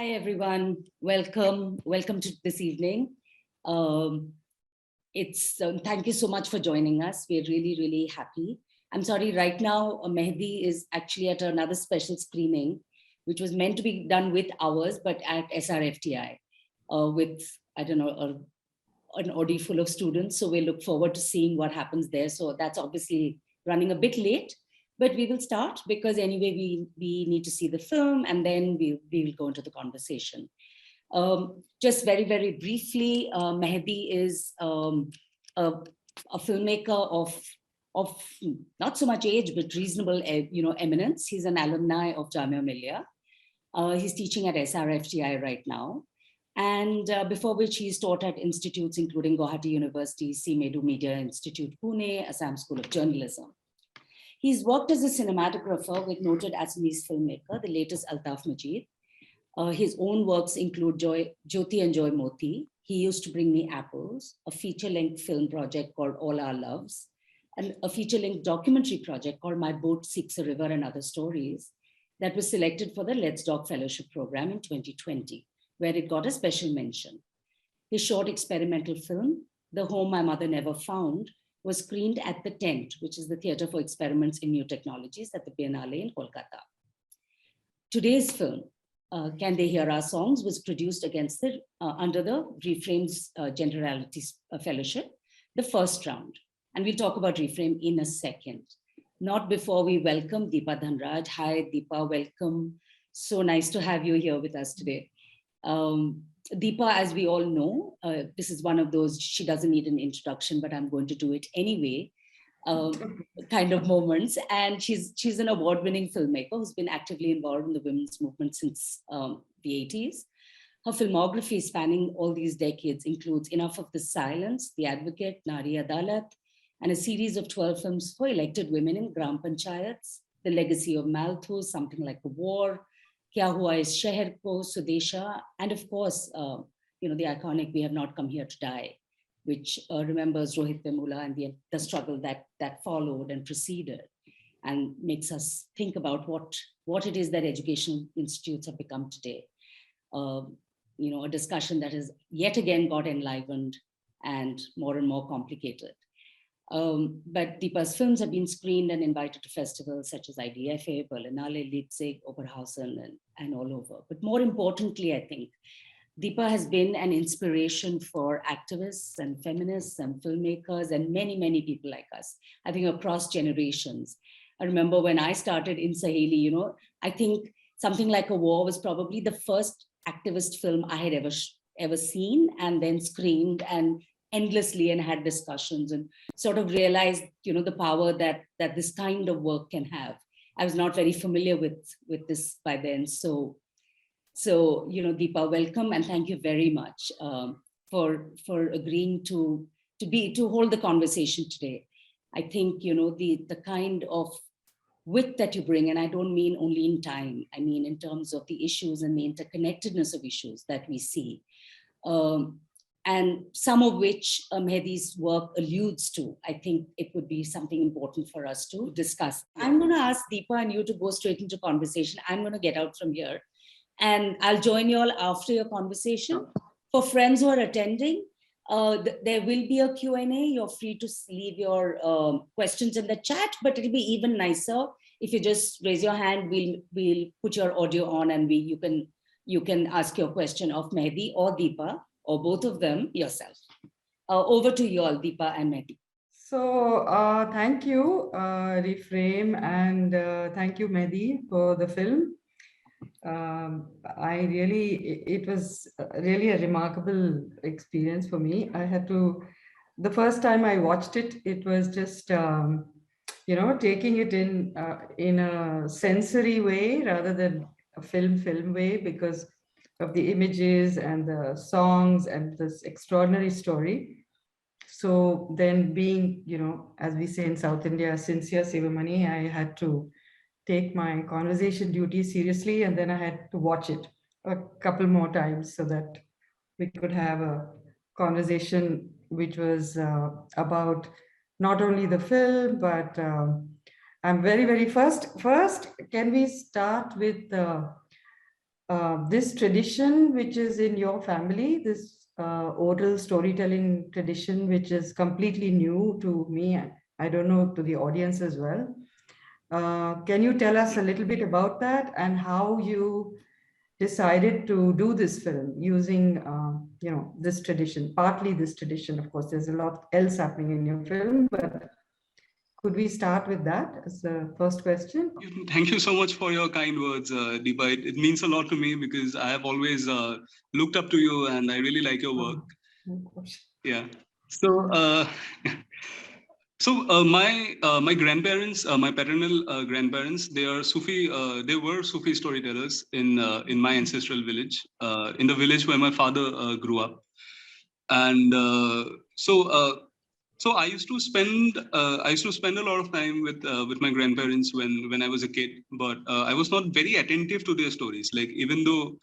Hi, everyone. Welcome to this evening. Thank you so much for joining us. We're really happy. I'm sorry, right now, Mehdi is actually at another special screening, which was meant to be done with ours, but at SRFTI with, I don't know, an audience full of students. So we look forward to seeing what happens there. So that's obviously running a bit late, but we will start because anyway, we need to see the film and then we will go into the conversation. Just very briefly, Mehdi is a filmmaker of not so much age, but reasonable, eminence. He's an alumni of Jamia Millia. He's teaching at SRFTI right now. And before which he's taught at institutes, including Guwahati University, C. Medu Media Institute, Pune, Assam School of Journalism. He's worked as a cinematographer with noted Assamese filmmaker, the latest Altaf Majid. His own works include Jyoti and Joy Moti, He Used to Bring Me Apples, a feature-length film project called All Our Loves, and a feature-length documentary project called My Boat Seeks a River and Other Stories that was selected for the Let's Doc Fellowship Program in 2020, where it got a special mention. His short experimental film, The Home My Mother Never Found, was screened at the Tent, which is the Theatre for Experiments in New Technologies at the Biennale in Kolkata. Today's film, Can They Hear Our Songs, was produced under the Reframe's Generalities Fellowship, the first round. And we'll talk about Reframe in a second. Not before we welcome Deepa Dhanraj. Hi, Deepa, welcome. So nice to have you here with us today. Deepa, as we all know, this is one of those, she doesn't need an introduction, but I'm going to do it anyway, kind of moments. And she's an award-winning filmmaker who's been actively involved in the women's movement since the 80s. Her filmography spanning all these decades includes Enough of the Silence, The Advocate, Nari Adalat, and a series of 12 films for elected women in Gram Panchayats, The Legacy of Malthus, Something Like a War, Kya Hua Is Sheher Ko, Sudesha, and of course, the iconic We Have Not Come Here to Die, which remembers Rohit Vemula and the struggle that followed and preceded, and makes us think about what it is that educational institutes have become today. A discussion that has yet again got enlivened and more complicated. But Deepa's films have been screened and invited to festivals such as IDFA, Berlinale, Leipzig, Oberhausen, and all over. But more importantly, I think, Deepa has been an inspiration for activists and feminists and filmmakers and many people like us, I think across generations. I remember when I started in Saheli, I think Something Like a War was probably the first activist film I had ever seen and then screened and endlessly and had discussions and sort of realized, the power that this kind of work can have. I was not very familiar with this by then. So, Deepa, welcome and thank you very much for agreeing to hold the conversation today. I think, the kind of width that you bring, and I don't mean only in time, I mean in terms of the issues and the interconnectedness of issues that we see. And some of which Mehdi's work alludes to. I think it would be something important for us to discuss. I'm going to ask Deepa and you to go straight into conversation. I'm going to get out from here. And I'll join you all after your conversation. For friends who are attending, there will be a Q&A. You're free to leave your questions in the chat, but it'll be even nicer if you just raise your hand. We'll put your audio on and you can ask your question of Mehdi or Deepa, or both of them yourself. Over to you all, Deepa and Mehdi. So thank you, Reframe, and thank you, Mehdi, for the film. It was really a remarkable experience for me. The first time I watched it, it was just, taking it in a sensory way rather than a film way, because of the images and the songs and this extraordinary story. So then being, as we say in South India, sincere Sivamani, I had to take my conversation duty seriously, and then I had to watch it a couple more times so that we could have a conversation which was about not only the film, but I'm very first, can we start with this tradition, which is in your family, this oral storytelling tradition, which is completely new to me, I don't know, to the audience as well. Can you tell us a little bit about that and how you decided to do this film using, this tradition, partly this tradition? Of course, there's a lot else happening in your film, but could we start with that as the first question? Thank you so much for your kind words, Deepa. It means a lot to me because I have always looked up to you and I really like your work. Yeah. So, my grandparents, my paternal grandparents, they are Sufi. They were Sufi storytellers in my ancestral village, in the village where my father grew up, and so I used to spend a lot of time with my grandparents when I was a kid, but I was not very attentive to their stories. Like even though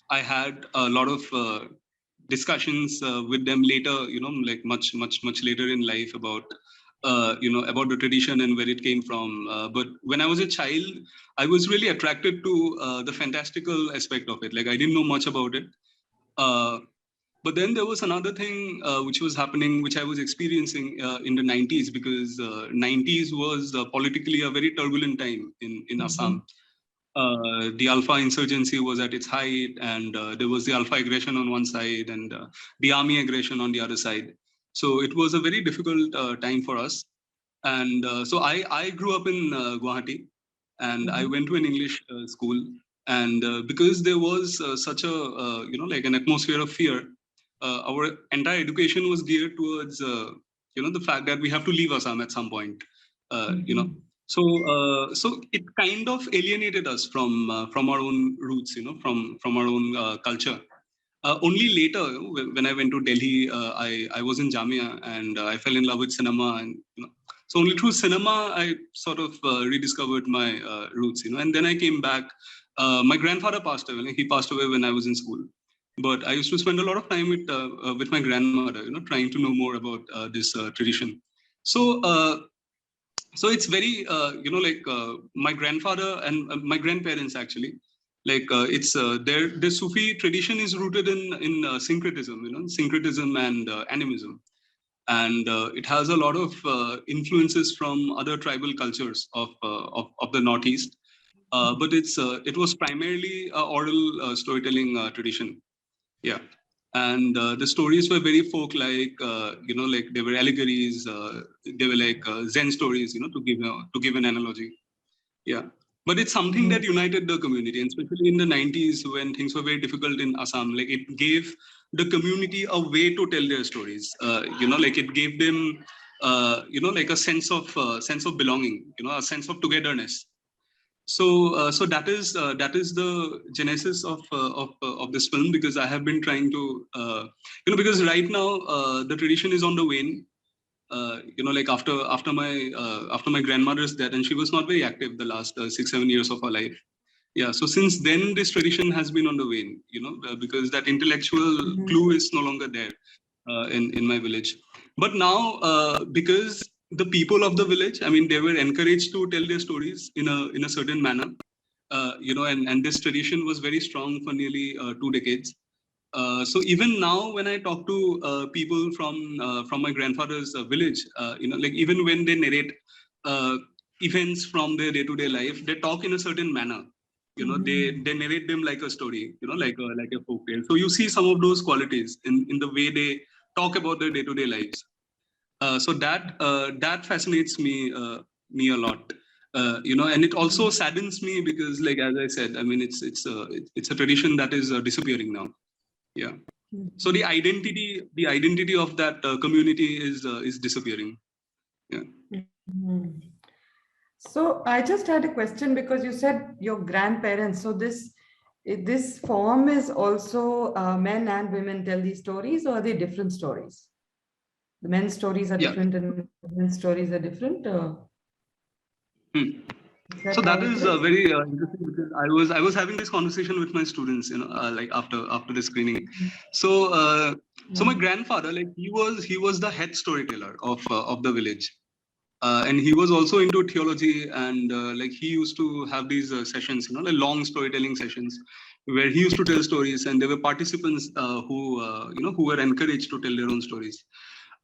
I had a lot of discussions with them later, like much later in life about about the tradition and where it came from. But when I was a child, I was really attracted to the fantastical aspect of it. Like I didn't know much about it. But then there was another thing which was happening, which I was experiencing in the 90s, because 90s was politically a very turbulent time in Assam. The Alpha insurgency was at its height, and there was the Alpha aggression on one side and the army aggression on the other side. So it was a very difficult time for us. And so I grew up in Guwahati, and I went to an English school. And because there was such a, like an atmosphere of fear, our entire education was geared towards, the fact that we have to leave Assam at some point, So it kind of alienated us from our own roots, from our own culture. Only later, when I went to Delhi, I was in Jamia and I fell in love with cinema, and so only through cinema I sort of rediscovered my roots, and then I came back. My grandfather passed away; he passed away when I was in school. But I used to spend a lot of time with my grandmother, trying to know more about this tradition. So. So it's very like my grandfather and my grandparents actually, like it's their Sufi tradition is rooted in syncretism, syncretism and animism, and it has a lot of influences from other tribal cultures of the Northeast, but it was primarily a oral storytelling tradition. Yeah. And the stories were very folk-like, like they were allegories. They were like Zen stories, to give an analogy. Yeah, but it's something that united the community, and especially in the 90s when things were very difficult in Assam. Like it gave the community a way to tell their stories. Like it gave them, like a sense of belonging. A sense of togetherness. So that is the genesis of this film, because I have been trying to because right now the tradition is on the wane. Like after my grandmother's death, and she was not very active the last 6-7 years of her life. Yeah, so since then this tradition has been on the wane, because that intellectual glue is no longer there in my village. But now, because the people of the village, I mean, they were encouraged to tell their stories in a certain manner, and this tradition was very strong for nearly 2 decades. So even now, when I talk to people from my grandfather's village, like even when they narrate uh, events from their day-to-day life, they talk in a certain manner. They narrate them like a story, like a folk tale. So you see some of those qualities in the way they talk about their day-to-day lives. So that fascinates me a lot. And it also saddens me because, like as I said, I mean, it's a tradition that is disappearing now. Yeah. So the identity of that community is disappearing. Yeah. So I just had a question because you said your grandparents. So this form is also men and women tell these stories, or are they different stories? The men's stories are different and women's stories are different. So that is very interesting, because I was having this conversation with my students, like after the screening. So so my grandfather, like he was the head storyteller of the village. And he was also into theology, and like he used to have these sessions, like long storytelling sessions, where he used to tell stories, and there were participants who were encouraged to tell their own stories.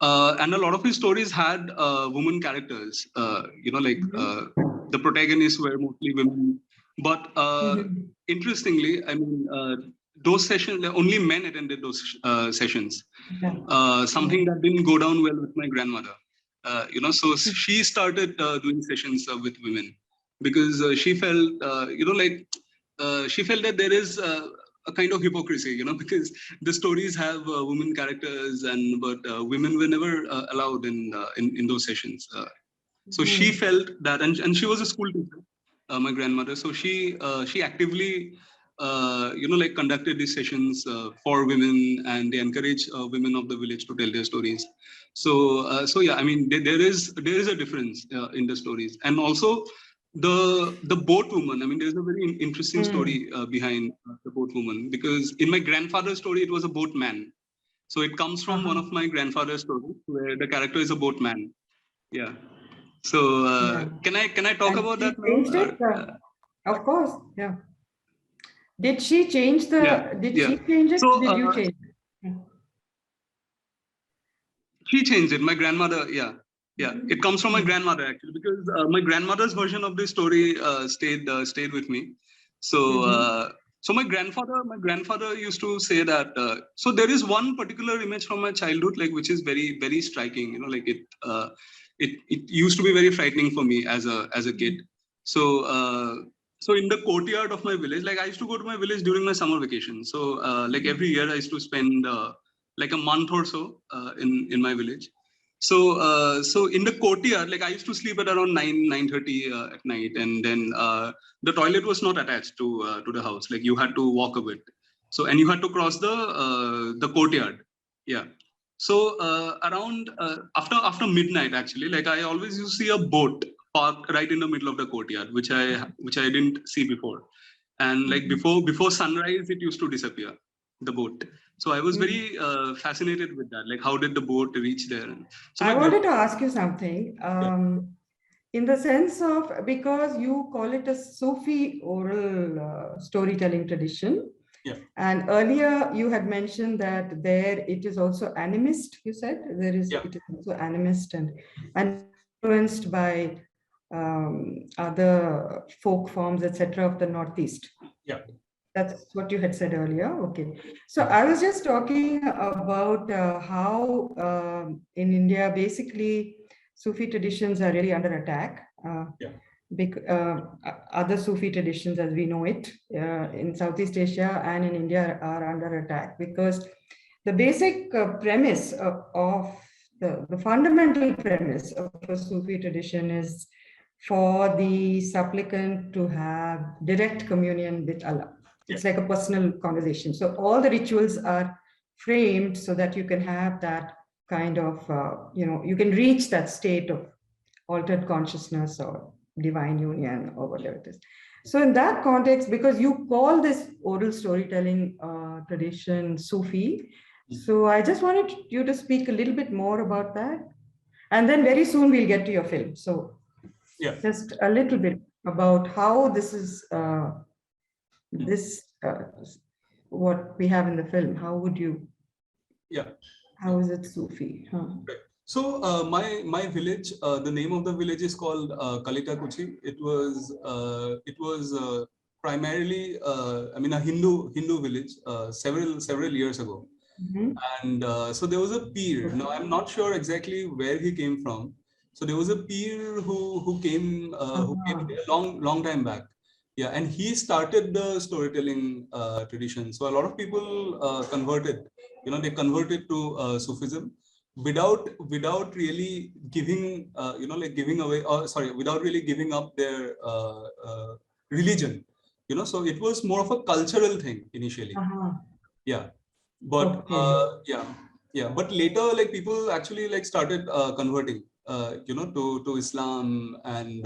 And a lot of his stories had women characters, the protagonists were mostly women. But interestingly, I mean, those sessions, only men attended those sessions. Something that didn't go down well with my grandmother. So she started doing sessions with women because she felt, she felt that there is a kind of hypocrisy, because the stories have women characters, but women were never allowed in those sessions. So she felt that, and she was a school teacher, my grandmother. So she actively, conducted these sessions for women, and they encourage women of the village to tell their stories. So yeah, I mean, there is a difference in the stories, and also the boatwoman. I mean, there's a very interesting story behind the boatwoman, because in my grandfather's story, it was a boatman. So it comes from one of my grandfather's stories where the character is a boatman. Yeah. So can I talk about that now? Changed it? Of course, yeah. Did she change the? Did she change it? So, did you change it? She changed it. My grandmother, yeah. It comes from my grandmother actually, because my grandmother's version of this story stayed with me. So so my grandfather used to say that. So there is one particular image from my childhood, like, which is very, very striking. Like it used to be very frightening for me as a kid. So in the courtyard of my village, like, I used to go to my village during my summer vacation. So like every year I used to spend like a month or so in my village. So in the courtyard, like, I used to sleep at around 9:30 at night, and then the toilet was not attached to the house. Like, you had to walk a bit. So, and you had to cross the courtyard. Yeah. So around after midnight, actually, like, I always used to see a boat parked right in the middle of the courtyard, which I didn't see before. And like before sunrise, it used to disappear, the boat. So I was very fascinated with that. Like, how did the boat reach there? So I wanted to ask you something. In the sense of, because you call it a Sufi oral storytelling tradition. Yeah. And earlier you had mentioned that there it is also animist, you said? It is also animist and influenced by other folk forms, etc. of the Northeast. Yeah. That's what you had said earlier. Okay. So I was just talking about how in India, basically, Sufi traditions are really under attack. Other Sufi traditions, as we know it, in Southeast Asia and in India, are under attack because the basic premise of the fundamental premise of a Sufi tradition is for the supplicant to have direct communion with Allah. It's like a personal conversation. So all the rituals are framed so that you can have that kind of, you can reach that state of altered consciousness or divine union or whatever it is. So in that context, because you call this oral storytelling tradition Sufi, so I just wanted you to speak a little bit more about that. And then very soon we'll get to your film. So just a little bit about how this is, what we have in the film. How would you, how is it Sufi? Right. So my village, the name of the village is called Kalita Kuchi. It was primarily, a Hindu village several years ago. And so there was a peer. Now I'm not sure exactly where he came from. So there was a peer who came a long time back. Yeah, and he started the storytelling tradition. So a lot of people converted. They converted to Sufism without really giving, giving away, without really giving up their religion. So it was more of a cultural thing initially. Yeah. But but later, like, people actually like started converting, to Islam, and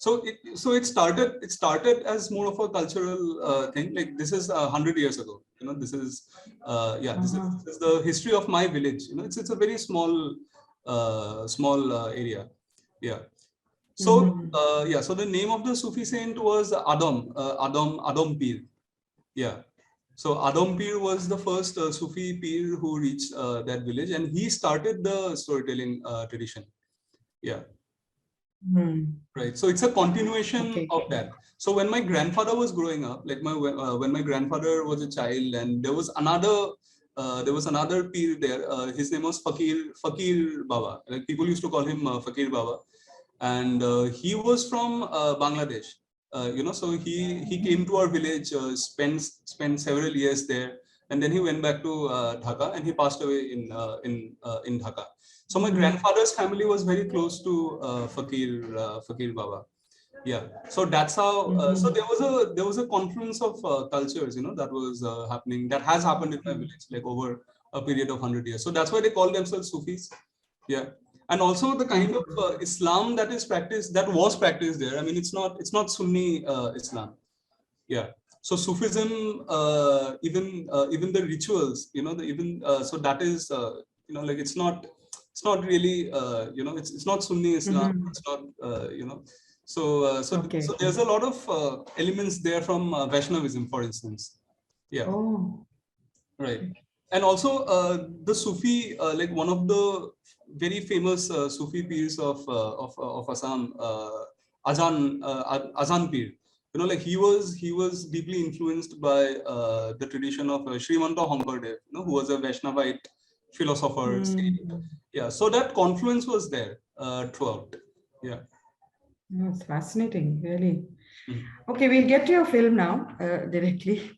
So it started as more of a cultural thing. Like, this is 100 years ago. This is this is the history of my village. It's a very small area. Yeah. So so the name of the Sufi saint was Adam Pir. Yeah. So Adam Pir was the first Sufi Pir who reached that village, and he started the storytelling tradition. Yeah. Right. So it's a continuation of that. So when my grandfather was growing up, like when my grandfather was a child, and there was another Pir there. His name was Fakir Baba. Like people used to call him Fakir Baba, and he was from Bangladesh. So he came to our village, spent several years there, and then he went back to Dhaka, and he passed away in Dhaka. So my grandfather's family was very close to Fakir Baba. Yeah, so that's how. So there was a confluence of cultures, that was happening. That has happened in my village, like over a period of 100 years. So that's why they call themselves Sufis. Yeah, and also the kind of Islam that was practiced there. I mean, it's not Sunni Islam. Yeah. So Sufism, even the rituals, so that is, like it's not really, it's not Sunni Islam. It's not, so there's a lot of elements there from Vaishnavism, for instance. Yeah. Oh. Right. And also the Sufi, like one of the very famous Sufi peers of Assam, Azan Pir. Like he was deeply influenced by the tradition of Srimanta Honkardev, who was a Vaishnavite philosopher. Yeah, so that confluence was there throughout. Yeah. It's fascinating, really. Okay, we'll get to your film now directly.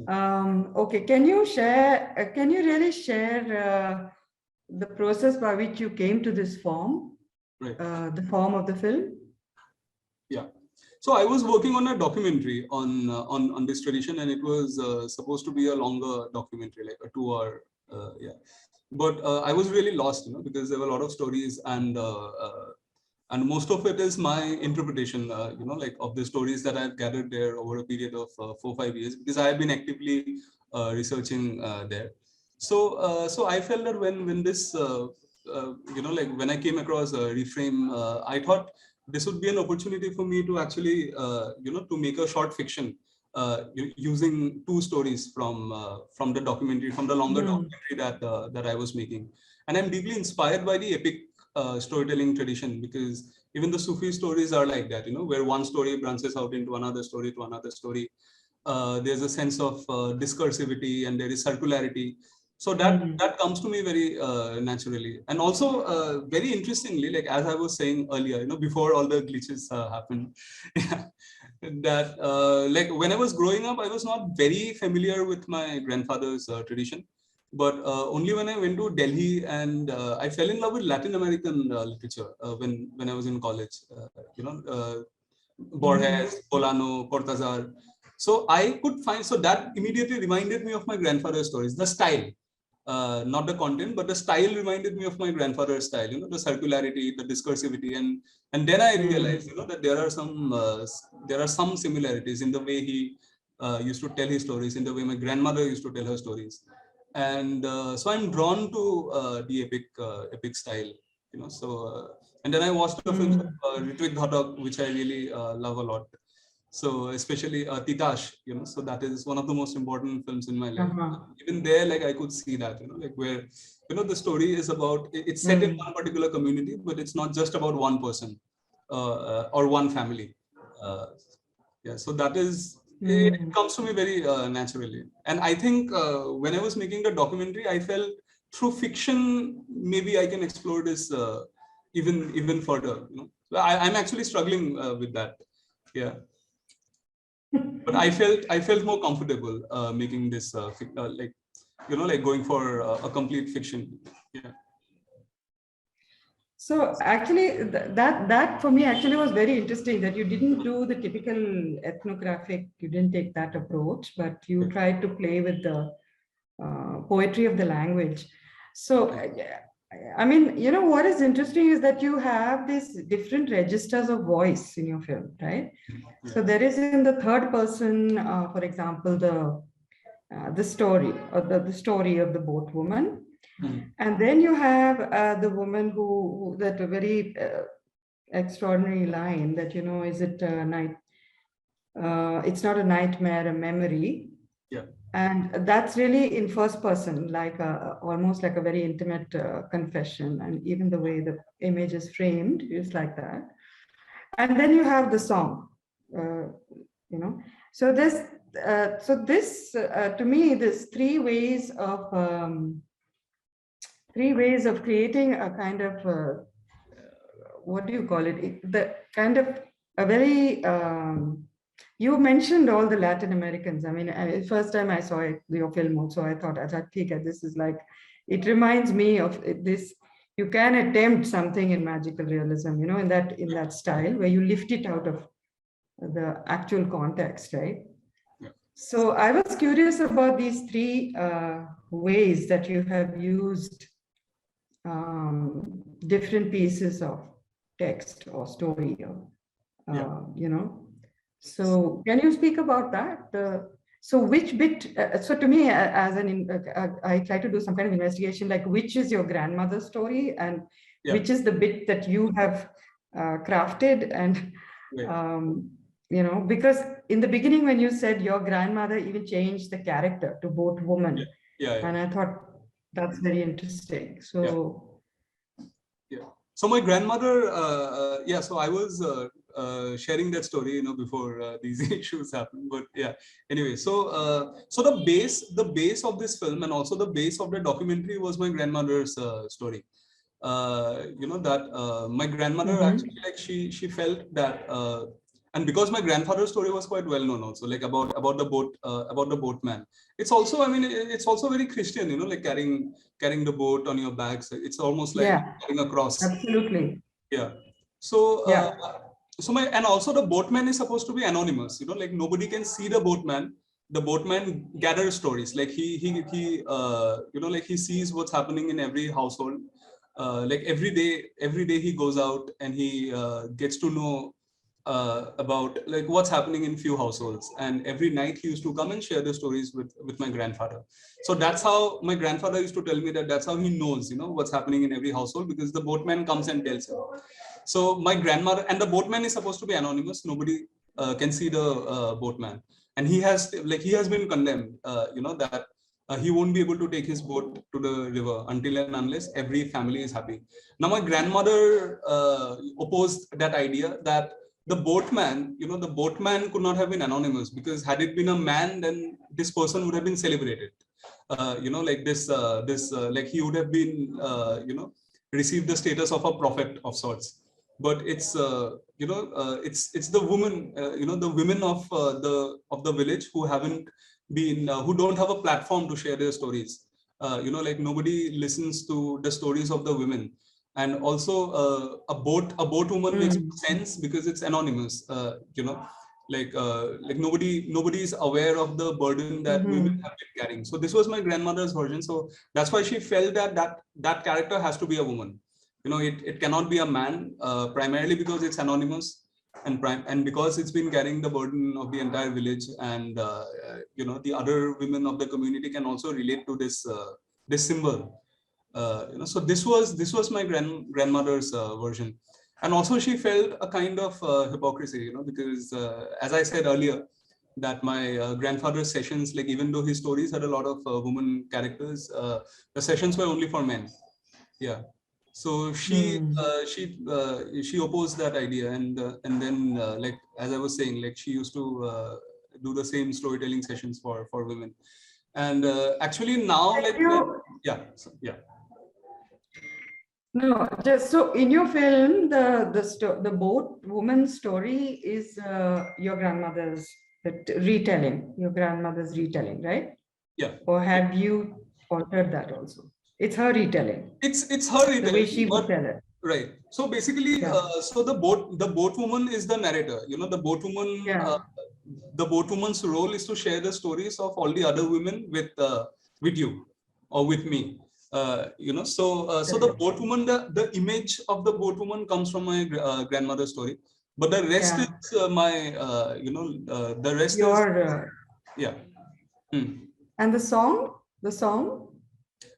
Okay, can you really share the process by which you came to this form, Right. The form of the film? Yeah. So I was working on a documentary on this tradition, and it was supposed to be a longer documentary, like a 2 hour. But I was really lost, because there were a lot of stories, and most of it is my interpretation, like of the stories that I've gathered there over a period of 4-5 years, because I have been actively researching there. So I felt that when this, like when I came across Reframe, I thought this would be an opportunity for me to actually, to make a short fiction using 2 stories from the documentary, from the longer documentary that I was making. And I'm deeply inspired by the epic storytelling tradition, because even the Sufi stories are like that, where one story branches out into another story to another story. There's a sense of discursivity, and there is circularity. So that comes to me very naturally. And also very interestingly, like as I was saying earlier, before all the glitches happened, that like when I was growing up, I was not very familiar with my grandfather's tradition. But only when I went to Delhi, and I fell in love with Latin American literature when I was in college. Borges, Bolano, Cortázar. So I could find, so that immediately reminded me of my grandfather's stories, the style, not the content, but the style reminded me of my grandfather's style, the circularity, the discursivity. And then I realized, that there are some similarities in the way he used to tell his stories, in the way my grandmother used to tell her stories. And so I'm drawn to the epic style, and then I watched the films of Ritwik Ghatak, which I really love a lot. So especially Titash, so that is one of the most important films in my life. Even there, like I could see that, like where, the story is about, it's set in one particular community, but it's not just about one person or one family. So that is, it comes to me very naturally. And I think when I was making the documentary, I felt through fiction, maybe I can explore this even further. So I'm actually struggling with that. Yeah. But I felt more comfortable making this like going for a complete fiction. Yeah. So actually, that for me actually was very interesting, that you didn't do the typical ethnographic, you didn't take that approach, but you tried to play with the poetry of the language. So, I mean, what is interesting is that you have these different registers of voice in your film, right? Yeah. So there is in the third person, for example, the story, or the story of the boatwoman. And then you have the woman who that very extraordinary line that, is it a night? It's not a nightmare, a memory. Yeah. And that's really in first person, like almost like a very intimate confession. And even the way the image is framed is like that. And then you have the song, uh, So this to me, there's three ways of creating a kind of what do you call it? The kind of a very you mentioned all the Latin Americans. I mean, first time I saw your film also, I thought, "Acha, this is like," it reminds me of this. You can attempt something in magical realism, in that style where you lift it out of the actual context, right? Yeah. So I was curious about these three ways that you have used different pieces of text or story, or So can you speak about that? So which bit? So to me, I try to do some kind of investigation, like which is your grandmother's story and which is the bit that you have crafted, and because in the beginning when you said your grandmother even changed the character to boatwoman, and I thought that's very interesting. So. So my grandmother, so I was sharing that story, before these issues happened. But yeah, anyway, so the base of this film and also the base of the documentary was my grandmother's story. My grandmother actually, like, she felt that, and because my grandfather's story was quite well known also, like about the boatman. It's also, I mean, it's also very Christian, like carrying the boat on your back. So it's almost like carrying a cross. Absolutely. Yeah. So and also the boatman is supposed to be anonymous, like nobody can see the boatman. The boatman gathers stories, like he like he sees what's happening in every household. Like every day he goes out and he gets to know about like what's happening in few households, and every night he used to come and share the stories with my grandfather. So that's how my grandfather used to tell me that's how he knows what's happening in every household, because the boatman comes and tells him. So my grandmother, and the boatman is supposed to be anonymous, nobody can see the boatman, and he has been condemned, that he won't be able to take his boat to the river until and unless every family is happy. Now my grandmother opposed that idea, that the boatman could not have been anonymous, because had it been a man, then this person would have been celebrated. Like he would have been, received the status of a prophet of sorts. But it's it's the woman, the women of the village who haven't been, who don't have a platform to share their stories. Like nobody listens to the stories of the women. And also a boatwoman makes sense because it's anonymous. Like nobody is aware of the burden that women have been carrying. So this was my grandmother's version. So that's why she felt that character has to be a woman. It cannot be a man, primarily because it's anonymous, and because it's been carrying the burden of the entire village, and the other women of the community can also relate to this symbol. So this was my grandmother's version. And also she felt a kind of hypocrisy, because as I said earlier, that my grandfather's sessions, like even though his stories had a lot of women characters, the sessions were only for men. Yeah. So she opposed that idea, and then like as I was saying, like she used to do the same storytelling sessions for women. And actually now, like yeah. No, just so in your film, the boat woman's story is your grandmother's retelling, right? Yeah. Or have you altered that also? It's her retelling. It's her retelling. The way she would tell it. Right. So basically, so the boatwoman is the narrator. The boatwoman. The boatwoman's role is to share the stories of all the other women with you or with me. So the boatwoman, the image of the boatwoman comes from my grandmother's story, but the rest is my the rest is your yeah. And the song.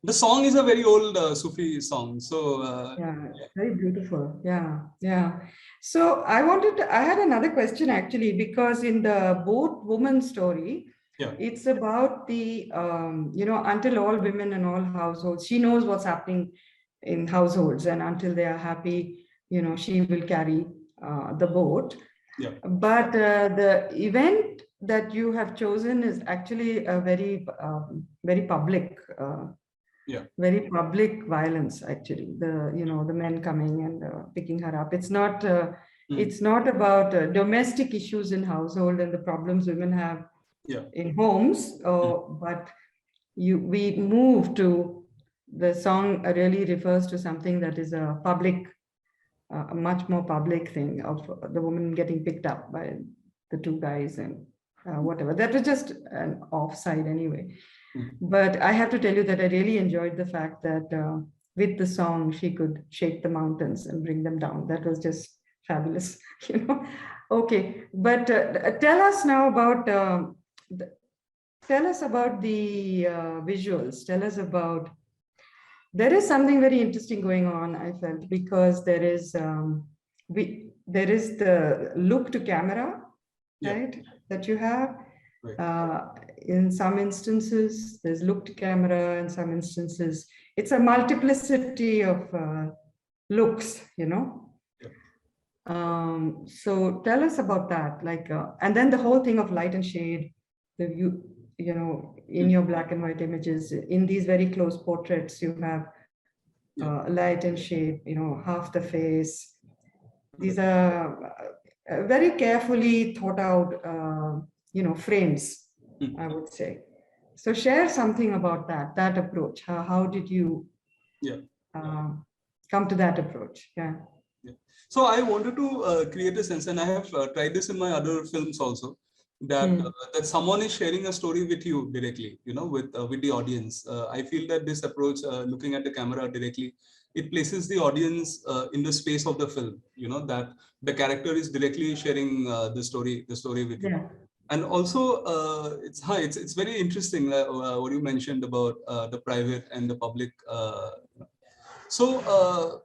The song is a very old Sufi song. So Yeah, very beautiful. Yeah, yeah. So I had another question actually, because in the boatwoman story, yeah, it's about the, until all women in all households, she knows what's happening in households, and until they are happy, she will carry the boat. yeah, But the event that you have chosen is actually a very, very public. yeah, Very public violence, actually, the men coming and picking her up. It's not about domestic issues in household and the problems women have yeah, in homes, but we move to the song really refers to something that is a public, a much more public thing of the woman getting picked up by the two guys, and whatever. That was just an offside anyway. But I have to tell you that I really enjoyed the fact that with the song, she could shake the mountains and bring them down. That was just fabulous, Okay, but tell us now about, tell us about the visuals. Tell us about, there is something very interesting going on, I felt, because there is the look to camera, yeah, right, that you have. right. In some instances, there's look to camera. In some instances, it's a multiplicity of looks, Yeah. So tell us about that, like, and then the whole thing of light and shade, the in your black and white images, in these very close portraits, you have light and shade, half the face. These are very carefully thought out, frames, I would say. So share something about that approach. How did you Yeah. Come to that approach? Yeah. Yeah. So I wanted to create a sense, and I have tried this in my other films also, that that someone is sharing a story with you directly, with the audience. I feel that this approach, looking at the camera directly, it places the audience in the space of the film. That the character is directly sharing the story with you. Yeah. And also, it's very interesting what you mentioned about the private and the public. So.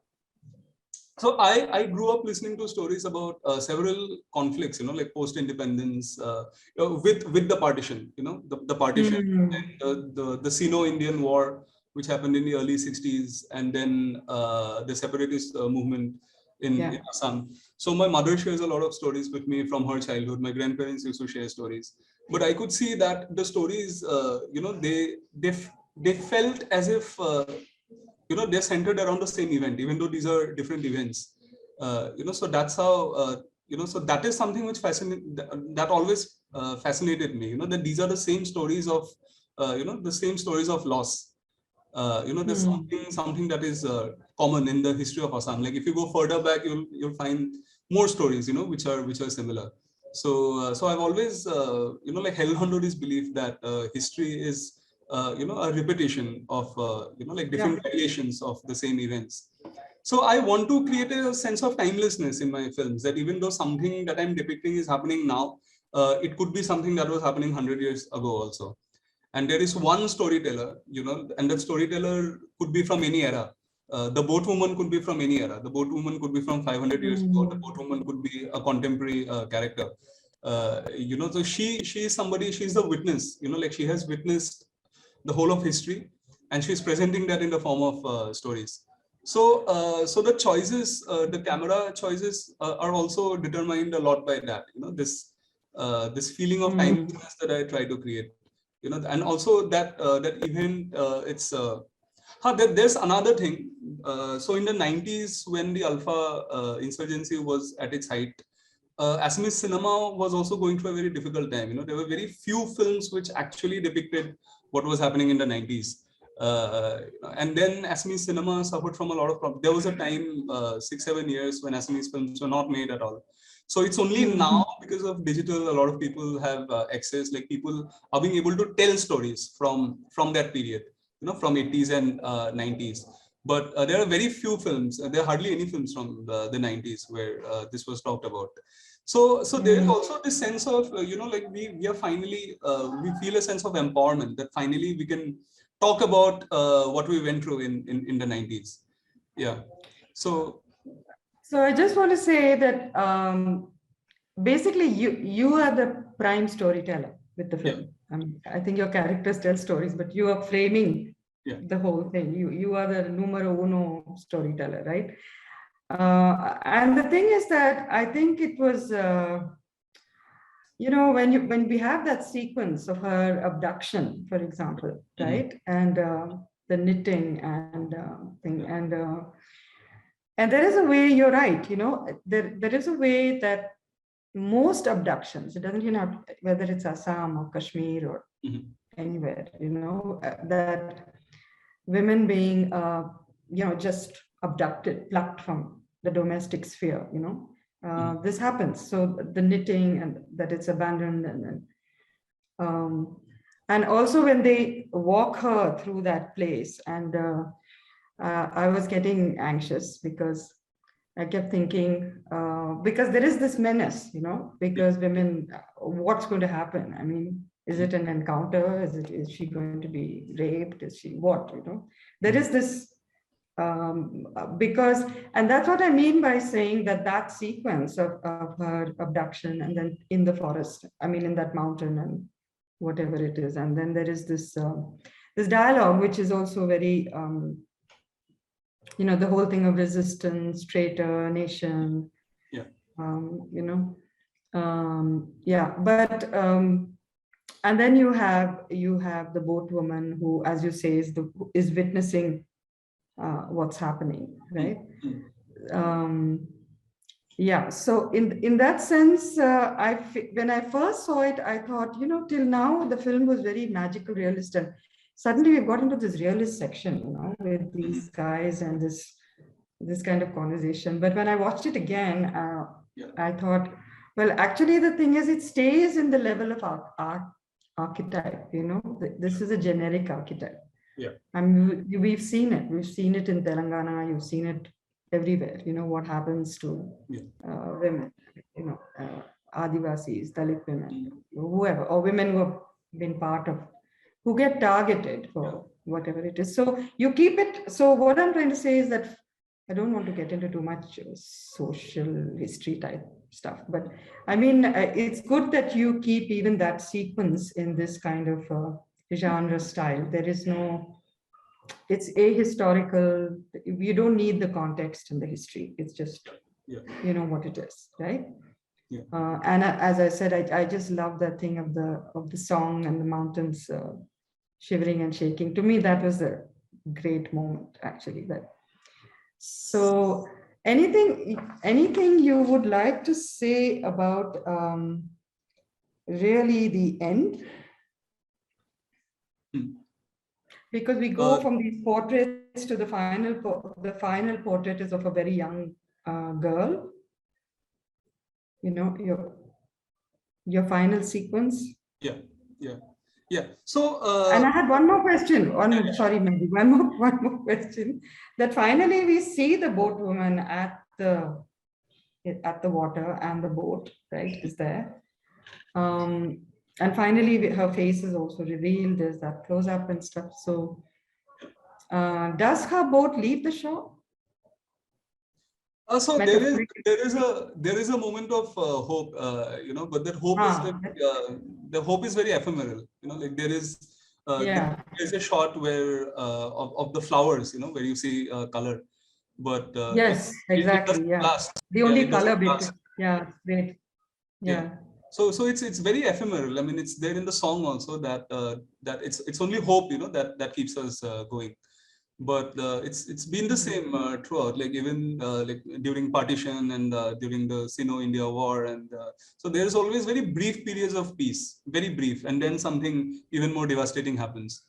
So I grew up listening to stories about several conflicts, like post-independence, with the partition, the partition, and the Sino-Indian War, which happened in the early 60s, and then the separatist movement in Assam. So my mother shares a lot of stories with me from her childhood. My grandparents used to share stories, but I could see that the stories, they felt as if they're centered around the same event, even though these are different events. So that's how so that is something which that always fascinated me. That these are the same stories of the same stories of loss. There's something that is common in the history of Assam. Like if you go further back, you'll find more stories, which are similar. So I've always like held on to this belief that history is a repetition of like different variations of the same events. So I want to create a sense of timelessness in my films, that even though something that I'm depicting is happening now, it could be something that was happening 100 years ago also. And there is one storyteller, and that storyteller could be from any era. The boatwoman could be from any era. The boatwoman could be from 500 years ago. The boatwoman could be a contemporary character. So she is somebody. She's the witness. Like she has witnessed the whole of history, and she's presenting that in the form of stories. So the choices, the camera choices, are also determined a lot by that. This feeling of timelessness that I try to create. And also that event, there's another thing. So in the 90s, when the Alpha insurgency was at its height, Assamese cinema was also going through a very difficult time. There were very few films which actually depicted what was happening in the 90s. And then Assamese cinema suffered from a lot of problems. There was a time, 6-7 years, when Assamese films were not made at all. So it's only now, because of digital, a lot of people have access. Like people are being able to tell stories from that period, from 80s and 90s. But there are very few films. There are hardly any films from the 90s where this was talked about. So there is also this sense of like we are finally we feel a sense of empowerment, that finally we can talk about what we went through in the 90s. Yeah. So I just want to say that basically you are the prime storyteller with the film. I think your characters tell stories, but you are framing the whole thing. You are the numero uno storyteller, right? And the thing is that I think it was, when we have that sequence of her abduction, for example, right, and the knitting and thing, and there is a way, you're right, there is a way that most abductions, it doesn't, whether it's Assam or Kashmir or anywhere, that women being, just abducted, plucked from the domestic sphere, this happens. So the knitting and that it's abandoned, and also when they walk her through that place, and I was getting anxious because I kept thinking, because there is this menace, because women, what's going to happen? I mean, is it an encounter? Is she going to be raped? Is she what? There is this, because, and that's what I mean by saying that sequence of her abduction, and then in the forest, in that mountain and whatever it is. And then there is this, this dialogue, which is also very, the whole thing of resistance, traitor, nation, but and then you have the boatwoman who, as you say, is witnessing what's happening, right? So in that sense, when I first saw it, I thought, till now the film was very magical, realist, and suddenly we got into this realist section, with these guys and this kind of conversation. But when I watched it again, I thought, well, actually the thing is, it stays in the level of archetype. This is a generic archetype. We've seen it. We've seen it in Telangana. You've seen it everywhere. What happens to women, Adivasis, Dalit women, whoever, or women who have been part of, who get targeted for whatever it is. So you keep it. So what I'm trying to say is that I don't want to get into too much social history type stuff, but it's good that you keep even that sequence in this kind of genre style. There is no, it's ahistorical. You don't need the context and the history. It's just, what it is, right? And as I said, I just love that thing of the song and the mountains shivering and shaking. To me, that was a great moment, actually. So anything you would like to say about really the end? Because we go from these portraits to the final portrait is of a very young girl. Your final sequence. Yeah. So, and I had one more question. Sorry, Mehdi. One more question. That finally we see the boatwoman at the water, and the boat, right, is there. And finally, her face is also revealed. There's that close up and stuff. So, does her boat leave the shore? So there is a moment of hope, but that hope is the hope is very ephemeral. Like there is a shot where of the flowers, where you see color, but yes, exactly, the only color bit. Great. So it's very ephemeral. It's there in the song also that it's only hope, that keeps us going. But it's been the same throughout, like even like during partition and during the Sino-India war, and so there's always very brief periods of peace, very brief, and then something even more devastating happens.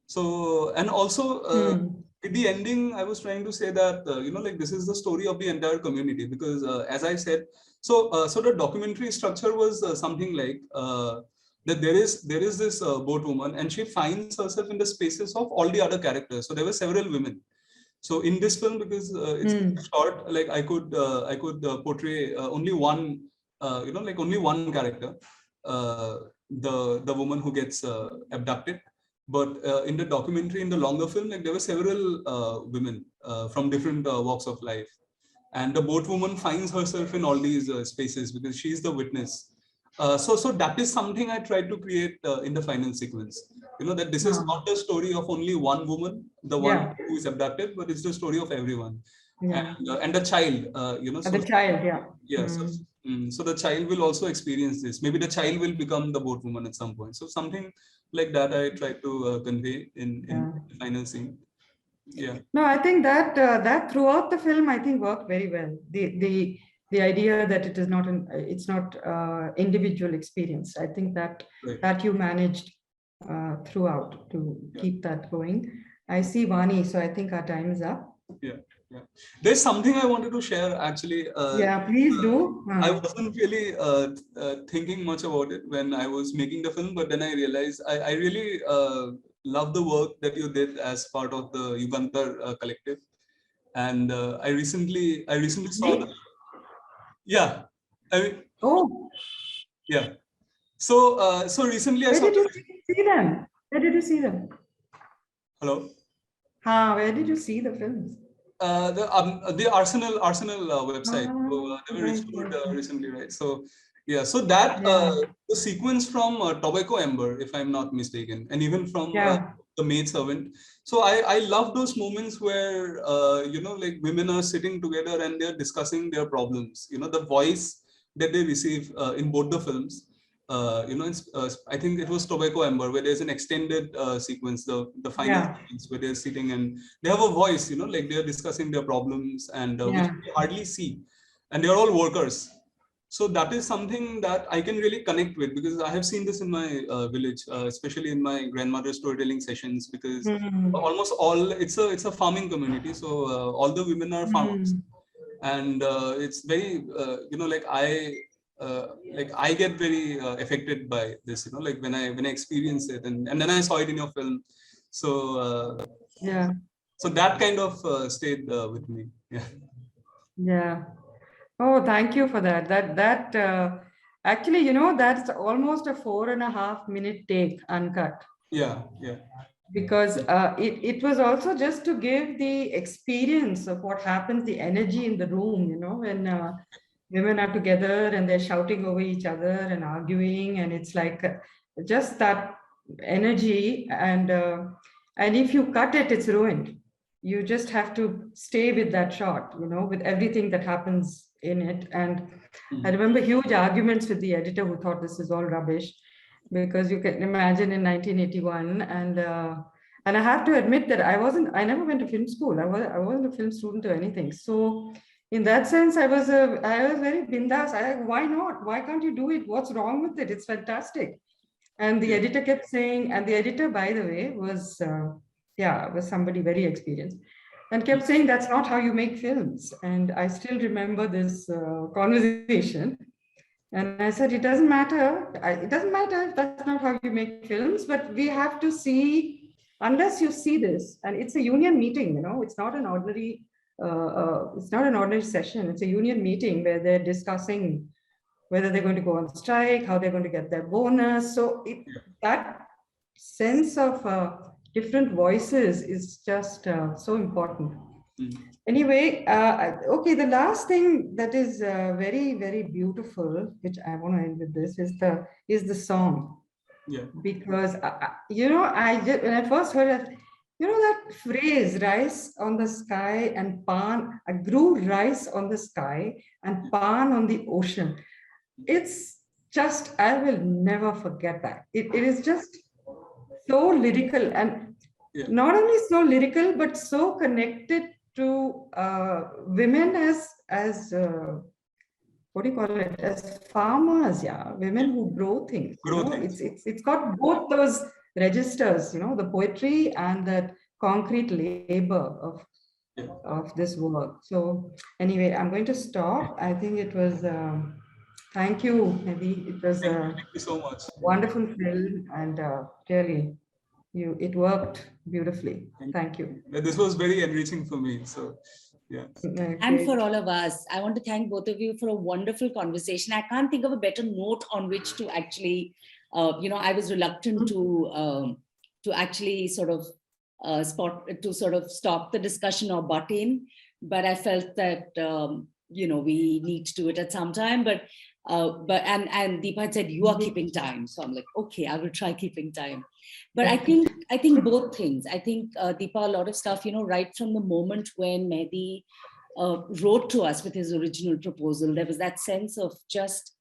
So, and also with the ending, I was trying to say that like this is the story of the entire community, because as I said, so the documentary structure was something like that there is this boatwoman, and she finds herself in the spaces of all the other characters. So there were several women. So in this film, because it's short, like I could portray only one, like only one character, the woman who gets abducted. But in the documentary, in the longer film, like there were several women from different walks of life. And the boatwoman finds herself in all these spaces because she's the witness. So that is something I tried to create in the final sequence. That this is not the story of only one woman, the one who is abducted, but it's the story of everyone. And the child, The child, yeah. So the child will also experience this. Maybe the child will become the boatwoman at some point. So something like that I try to convey in the final scene. Yeah. No, I think that that throughout the film, I think worked very well. The idea that it is not it's not individual experience. I think that that you managed throughout to keep that going. I see Vani, so I think our time is up. Yeah. There's something I wanted to share actually. Yeah, please do. I wasn't really thinking much about it when I was making the film, but then I realized I really love the work that you did as part of the Yugantar collective, and I recently saw the, yeah, I mean, yeah. So recently I saw. Where did you see them? Where did you see them? Hello. Where did you see the films? The Arsenal website. So, they were restored recently, right? So yeah, so that the sequence from Tobacco Ember, if I'm not mistaken, and even from the maid servant. So I love those moments where like women are sitting together and they're discussing their problems. The voice that they receive in both the films. I think it was Tobacco Ember where there's an extended sequence, the final sequence where they're sitting and they have a voice, like they're discussing their problems and which we hardly see, and they're all workers. So that is something that I can really connect with because I have seen this in my village, especially in my grandmother's storytelling sessions, because almost all it's a farming community, so all the women are farmers, and it's very like I get very affected by this, like when I experience it, and then I saw it in your film, so so that kind of stayed with me. Yeah. Oh, thank you for that. That actually, that's almost a 4.5 minute take uncut. Yeah. Because it was also just to give the experience of what happens, the energy in the room, when women are together and they're shouting over each other and arguing, and it's like just that energy, and if you cut it, it's ruined. You just have to stay with that shot, with everything that happens in it. And I remember huge arguments with the editor who thought this is all rubbish, because you can imagine in 1981, and I have to admit that I never went to film school. I wasn't a film student or anything. So in that sense, I was very bindas. Why not? Why can't you do it? What's wrong with it? It's fantastic. And the editor kept saying, and the editor, by the way, was somebody very experienced, and kept saying that's not how you make films. And I still remember this conversation. And I said, it doesn't matter. It doesn't matter if that's not how you make films, but we have to see, unless you see this, and it's a union meeting, it's not an ordinary session. It's a union meeting where they're discussing whether they're going to go on strike, how they're going to get their bonus. So that sense of different voices is just so important. Anyway, okay, the last thing that is very, very beautiful, which I want to end with this, is the song. Yeah. Because, when I first heard it, that phrase, rice on the sky and pan, I grew rice on the sky and pan on the ocean. It's just, I will never forget that. It is just so lyrical, and not only so lyrical, but so connected to women as what do you call it, as farmers, women who grow things. It's got both those registers, the poetry and that concrete labor of this work. So anyway, I'm going to stop. I think it was thank you, Mehdi. It was thank you so much. Wonderful film, and really it worked beautifully. Thank you. This was very enriching for me. So yeah. And for all of us, I want to thank both of you for a wonderful conversation. I can't think of a better note on which to actually, I was reluctant to to actually sort of stop the discussion or butt in. But I felt that we need to do it at some time. But Deepa had said you are keeping time, so I'm like, okay, I will try keeping time. But I think both things. I think Deepa, a lot of stuff, right from the moment when Mehdi wrote to us with his original proposal, there was that sense of just,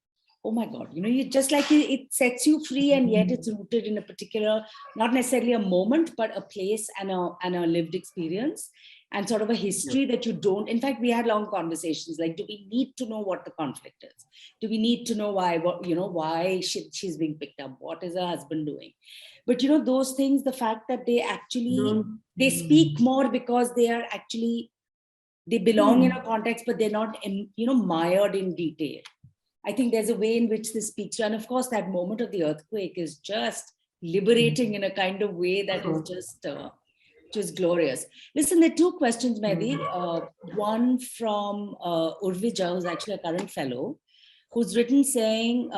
oh my God, you just like it sets you free, and yet it's rooted in a particular, not necessarily a moment, but a place and a lived experience and sort of a history that you don't. In fact, we had long conversations like, do we need to know what the conflict is? Do we need to know why she's being picked up? What is her husband doing? But those things, the fact that they actually, they speak more because they belong in a context, but they're not, mired in detail. I think there's a way in which this speaks to, and of course, that moment of the earthquake is just liberating in a kind of way that is just glorious. Listen, there are two questions, Mehdi. One from Urvija, who's actually a current fellow, who's written saying,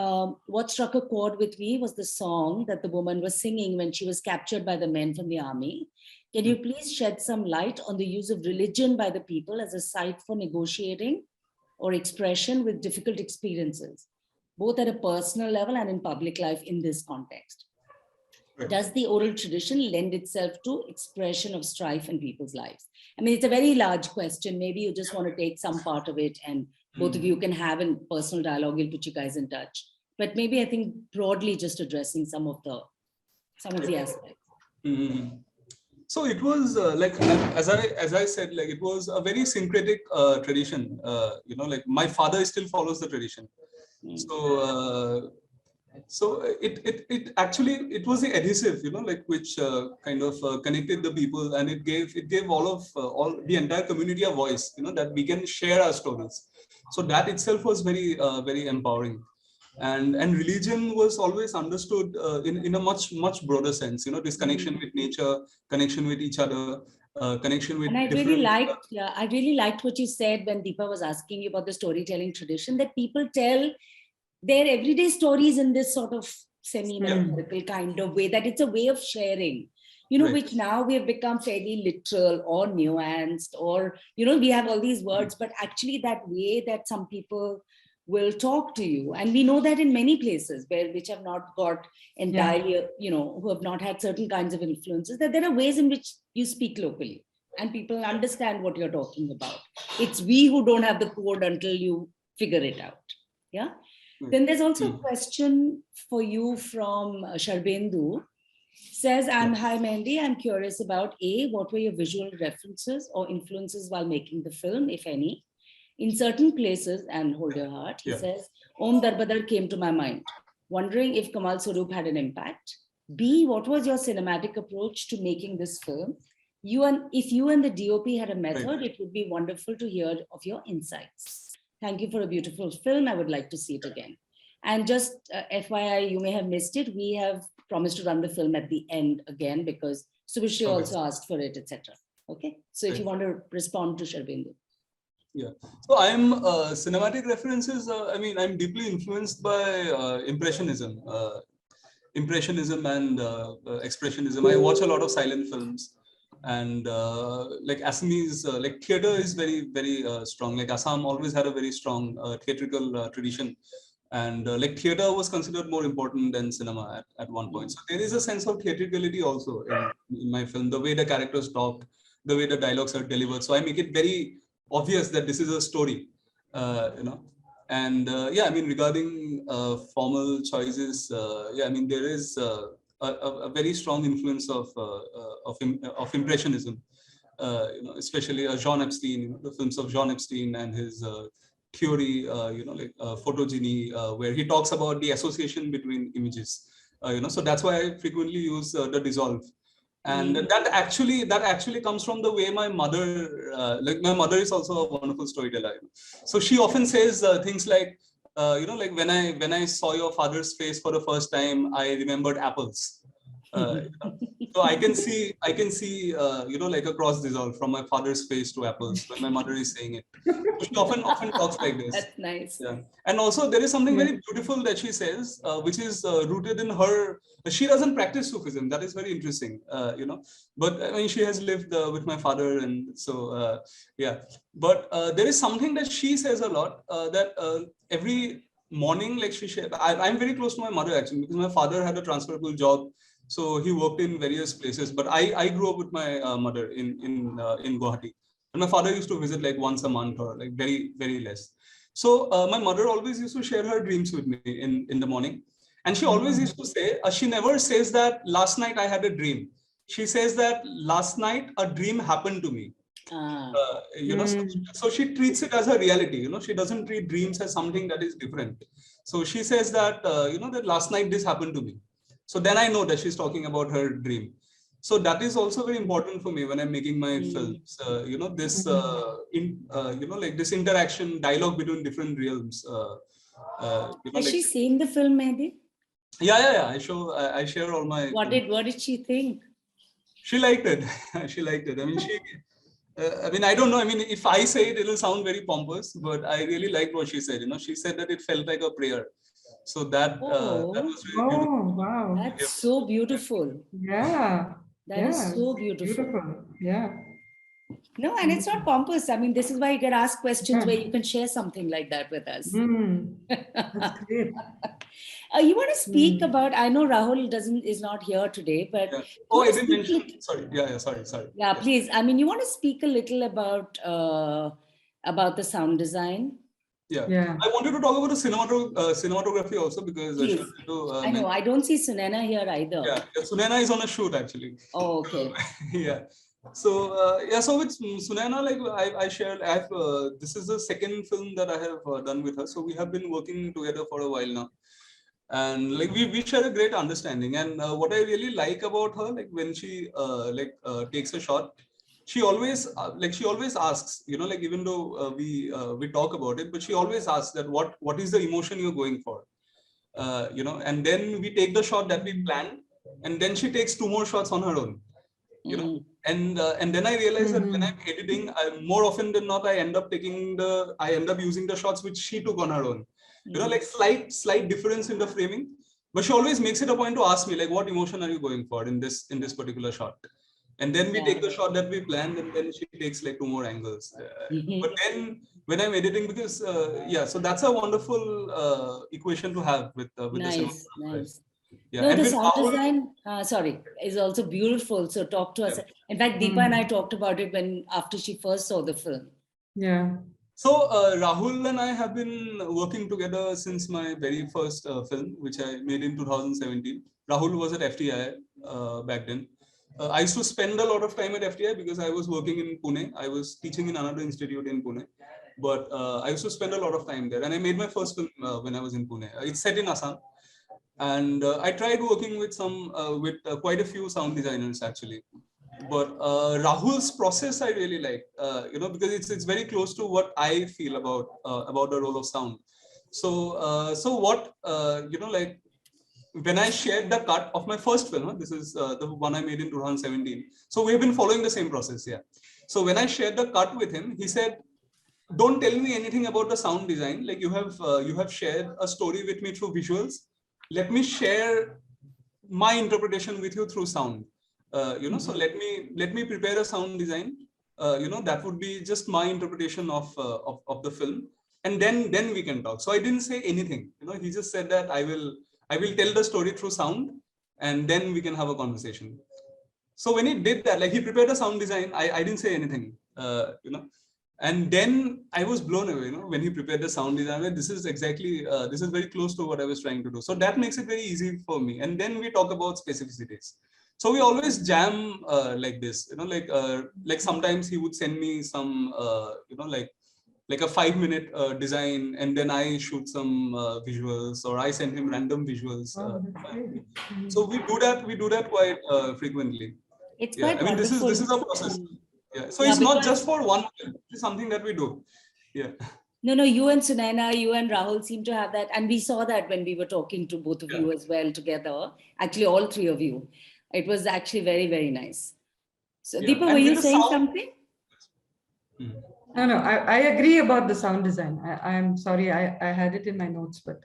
what struck a chord with me was the song that the woman was singing when she was captured by the men from the army. Can you please shed some light on the use of religion by the people as a site for negotiating or expression with difficult experiences, both at a personal level and in public life in this context? Does the oral tradition lend itself to expression of strife in people's lives? I mean, it's a very large question. Maybe you just want to take some part of it and both of you can have a personal dialogue. We'll put you guys in touch. But maybe I think broadly just addressing some of the aspects. So it was as I said, like it was a very syncretic tradition. Like my father still follows the tradition. So it actually, it was the adhesive, like which kind of connected the people, and it gave all the entire community a voice, that we can share our stories. So that itself was very very empowering. And religion was always understood in a much broader sense, this connection with nature, connection with each other, connection with and I really liked what you said when Deepa was asking you about the storytelling tradition, that people tell their everyday stories in this sort of semi-metaphorical kind of way, that it's a way of sharing, which now we have become fairly literal or nuanced, or, we have all these words, but actually that way that some people will talk to you. And we know that in many places which have not got entirely, who have not had certain kinds of influences, that there are ways in which you speak locally and people understand what you're talking about. It's we who don't have the code until you figure it out. Yeah. Then there's also a question for you from Sharbendu. Says, hi Mehdi, I'm curious about what were your visual references or influences while making the film, if any? In certain places, and hold your heart, he says, Om Darbadar came to my mind, wondering if Kamal Swaroop had an impact. B, what was your cinematic approach to making this film? If you and the DOP had a method, it would be wonderful to hear of your insights. Thank you for a beautiful film. I would like to see it again. And just FYI, you may have missed it. We have promised to run the film at the end again because Subhashri also asked for it, etc. Okay. So if you want to respond to Sharbendu. Yeah. So I'm cinematic references. I'm deeply influenced by Impressionism and Expressionism. I watch a lot of silent films. And like Assamese, like theater is very, very strong. Like Assam always had a very strong theatrical tradition, and like theater was considered more important than cinema at one point. So there is a sense of theatricality also in my film, the way the characters talk, the way the dialogues are delivered. So I make it very obvious that this is a story, And regarding formal choices, there is a very strong influence of Impressionism, especially Jean Epstein, the films of Jean Epstein and his theory, photogeny, where he talks about the association between images. So that's why I frequently use the dissolve. And that actually comes from the way my mother, my mother is also a wonderful storyteller. So she often says things like, like when I saw your father's face for the first time, I remembered apples. So I can see, like a cross dissolve from my father's face to apples when my mother is saying it. So she often talks like this. That's nice. Yeah. And also there is something Yeah. very beautiful that she says, which is rooted in her. She doesn't practice Sufism. That is very interesting, But I mean, she has lived with my father, and so yeah. But there is something that she says a lot that every morning, like she shared. I'm very close to my mother actually because my father had a transferable job, so he worked in various places. But I grew up with my mother in Guwahati. And my father used to visit like once a month or like very, very less. So my mother always used to share her dreams with me in the morning. And she always used to say, she never says that last night I had a dream. She says that last night a dream happened to me. So she treats it as a reality, she doesn't treat dreams as something that is different. So she says that, that last night this happened to me. So then I know that she's talking about her dream. So that is also very important for me when I'm making my films. This, like this interaction, dialogue between different realms. Has she seen the film, Mehdi? Yeah. I share all my. What did she think? She liked it. She liked it. I mean, I don't know. I mean, if I say it, it'll sound very pompous, but I really liked what she said. She said that it felt like a prayer. So that was really beautiful. Wow. That's so beautiful. Yeah. That is so beautiful. Yeah. No, and it's not pompous. I mean, this is why you can ask questions where you can share something like that with us. That's great. You want to speak about, I know Rahul is not here today, but... Yeah. Oh, I didn't mention, sorry. Yeah, sorry. Yeah, please. I mean, you want to speak a little about the sound design? Yeah. I wanted to talk about the cinematography also because I know, I don't see Sunena here either. Yeah, Sunena is on a shoot actually. Oh, okay. Yeah. So so with Sunena, like I shared, this is the second film that I have done with her. So we have been working together for a while now, and like we share a great understanding. And what I really like about her, like when she takes a shot, she always asks, like even though we talk about it, but she always asks that what is the emotion you're going for, and then we take the shot that we planned, and then she takes 2 more shots on her own. And then I realized that when I'm editing, more often than not, I end up using the shots which she took on her own. Like slight difference in the framing, but she always makes it a point to ask me like, what emotion are you going for in this particular shot? And then we take the shot that we planned, and then she takes like 2 more angles. But then when I'm editing, because so that's a wonderful equation to have with the nice. Yeah. No, and the sound design, is also beautiful. So talk to us. In fact, Deepa and I talked about it after she first saw the film. Yeah. So Rahul and I have been working together since my very first film, which I made in 2017. Rahul was at FTI back then. I used to spend a lot of time at FTI because I was working in Pune. I was teaching in another institute in Pune. But I used to spend a lot of time there. And I made my first film when I was in Pune. It's set in Assam. And I tried working with quite a few sound designers actually, but Rahul's process I really like, because it's very close to what I feel about the role of sound. So what like when I shared the cut of my first film, this is the one I made in 2017. So we've been following the same process, yeah. So when I shared the cut with him, he said, "Don't tell me anything about the sound design. Like you have shared a story with me through visuals. Let me share my interpretation with you through sound. So let me prepare a sound design. That would be just my interpretation of the film, and then we can talk." So I didn't say anything. He just said that I will tell the story through sound, and then we can have a conversation. So when he did that, like he prepared a sound design, I didn't say anything. And then I was blown away, when he prepared the sound design. This is exactly, this is very close to what I was trying to do. So that makes it very easy for me. And then we talk about specificities. So we always jam like this, like sometimes he would send me some, like a 5-minute design, and then I shoot some visuals, or I send him random visuals. So we do that quite frequently. It's quite wonderful. This is a process. Yeah. So it's not just for one, it's something that we do. Yeah. No, you and Sunena, you and Rahul seem to have that. And we saw that when we were talking to both of you as well together. Actually, all 3 of you. It was actually very, very nice. So Yeah. Deepa, And were you with the saying sound- something? No, I agree about the sound design. I'm sorry, I had it in my notes, but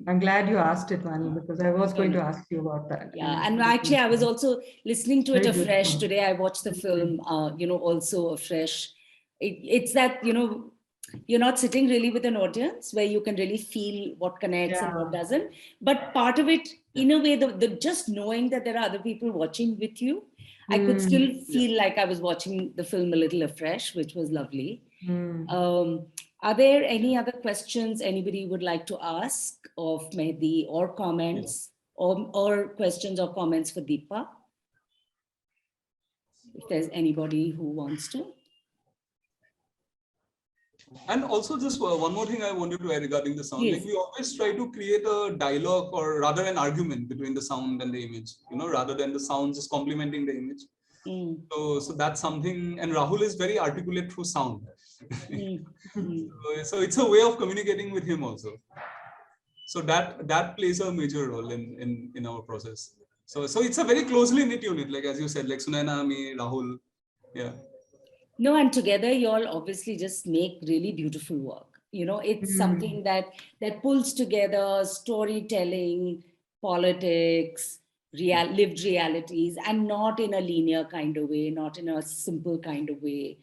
I'm glad you asked it, Vani, because I was going to ask you about that. Yeah, and actually I was also listening to it Very afresh beautiful. today. I watched the film, also afresh. It's that, you're not sitting really with an audience where you can really feel what connects and what doesn't. But part of it, in a way, the just knowing that there are other people watching with you, I could still feel like I was watching the film a little afresh, which was lovely. Are there any other questions anybody would like to ask of Mehdi, or comments, or questions or comments for Deepa? If there's anybody who wants to. And also just one more thing I wanted to add regarding the sound. Yes. Like we always try to create a dialogue, or rather an argument between the sound and the image, rather than the sound just complementing the image. So that's something, and Rahul is very articulate through sound. So it's a way of communicating with him also. So that plays a major role in our process. So it's a very closely knit unit, like as you said, like Sunaina, me, Rahul. Yeah. No, and together you all obviously just make really beautiful work. It's something that pulls together storytelling, politics, lived realities, and not in a linear kind of way, not in a simple kind of way.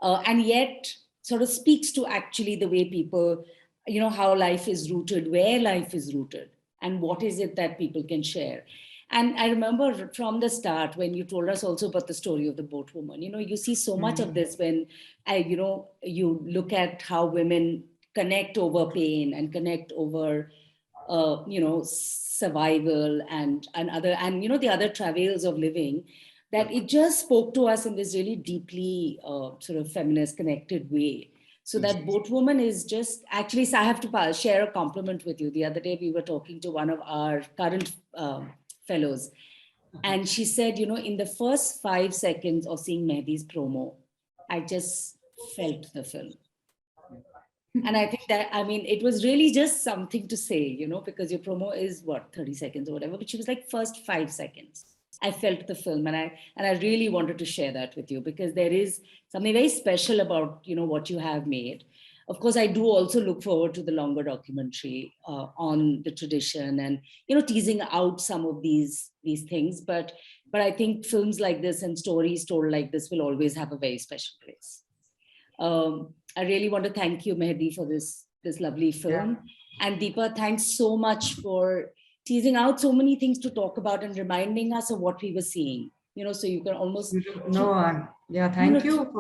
And yet sort of speaks to actually the way people, how life is rooted, where life is rooted, and what is it that people can share. And I remember from the start when you told us also about the story of the boatwoman, you see so much of this when you look at how women connect over pain and connect over, survival and other, and, the other travails of living, that it just spoke to us in this really deeply sort of feminist connected way. So that boatwoman is just, actually, so I have to share a compliment with you. The other day we were talking to one of our current fellows, and she said, in the first 5 seconds of seeing Mehdi's promo, I just felt the film. And I think that, it was really just something to say, because your promo is 30 seconds or whatever, but she was like, first 5 seconds, I felt the film. And I really wanted to share that with you, because there is something very special about, what you have made. Of course, I do also look forward to the longer documentary on the tradition and, teasing out some of these things. But I think films like this and stories told like this will always have a very special place. I really want to thank you, Mehdi, for this lovely film. And Deepa, thanks so much for teasing out so many things to talk about and reminding us of what we were seeing. So you can almost... Thank you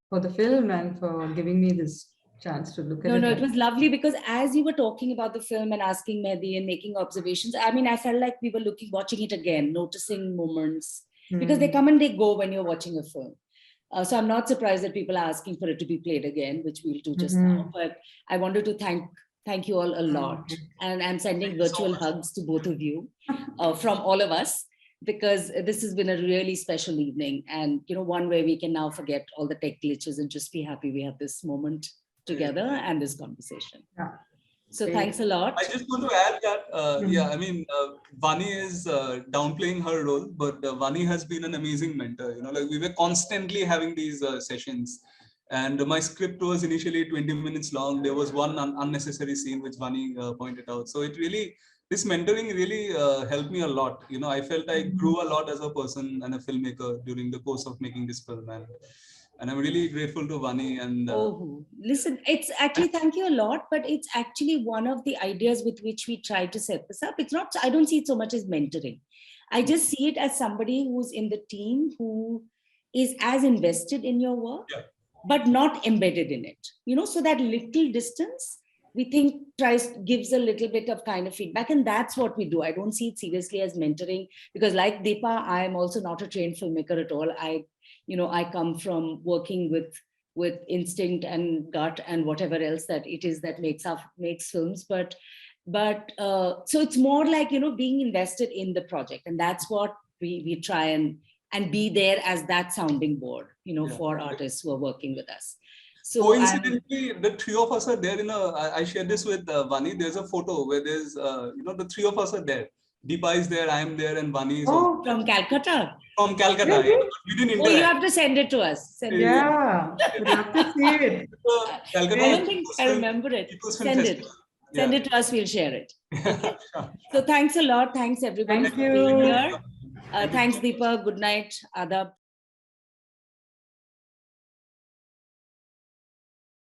for the film and for giving me this chance to look at it. No, it was lovely, because as you were talking about the film and asking Mehdi and making observations, I felt like we were watching it again, noticing moments, because they come and they go when you're watching a film. So I'm not surprised that people are asking for it to be played again, which we'll do just now. But I wanted to thank you all a lot. And I'm sending virtual hugs to both of you from all of us, because this has been a really special evening. And, one where we can now forget all the tech glitches and just be happy we have this moment together and this conversation. So thanks a lot. I just want to add that, Vani is downplaying her role, but Vani has been an amazing mentor. Like we were constantly having these sessions, and my script was initially 20 minutes long. There was one unnecessary scene which Vani pointed out. So this mentoring really helped me a lot. I felt I grew a lot as a person and a filmmaker during the course of making this film. And I'm really grateful to Vani. And listen, it's actually, thank you a lot, but it's actually one of the ideas with which we try to set this up. It's not, I don't see it so much as mentoring. I just see it as somebody who's in the team who is as invested in your work, but not embedded in it. So that little distance, we think gives a little bit of kind of feedback, and that's what we do. I don't see it seriously as mentoring, because like Deepa, I'm also not a trained filmmaker at all. I come from working with instinct and gut and whatever else that it is that makes films. But so it's more like, being invested in the project, and that's what we try and be there as that sounding board, for artists who are working with us. So coincidentally, the three of us are there I shared this with Vani. There's a photo where there's, the three of us are there. Deepa is there, I am there, and Vani is Oh, From Calcutta. from Calcutta. really? Yeah, but we didn't Oh, you interact. have to send it to us. Send it. Yeah, we'd have to see it. Calcutta I don't think I remember it. People's Film Send it. Festival. Send Yeah. it to us. We'll share it. Okay. Sure. So thanks a lot. Thanks everybody Thank for being you. here. Thanks, Deepa. Good night. Adab.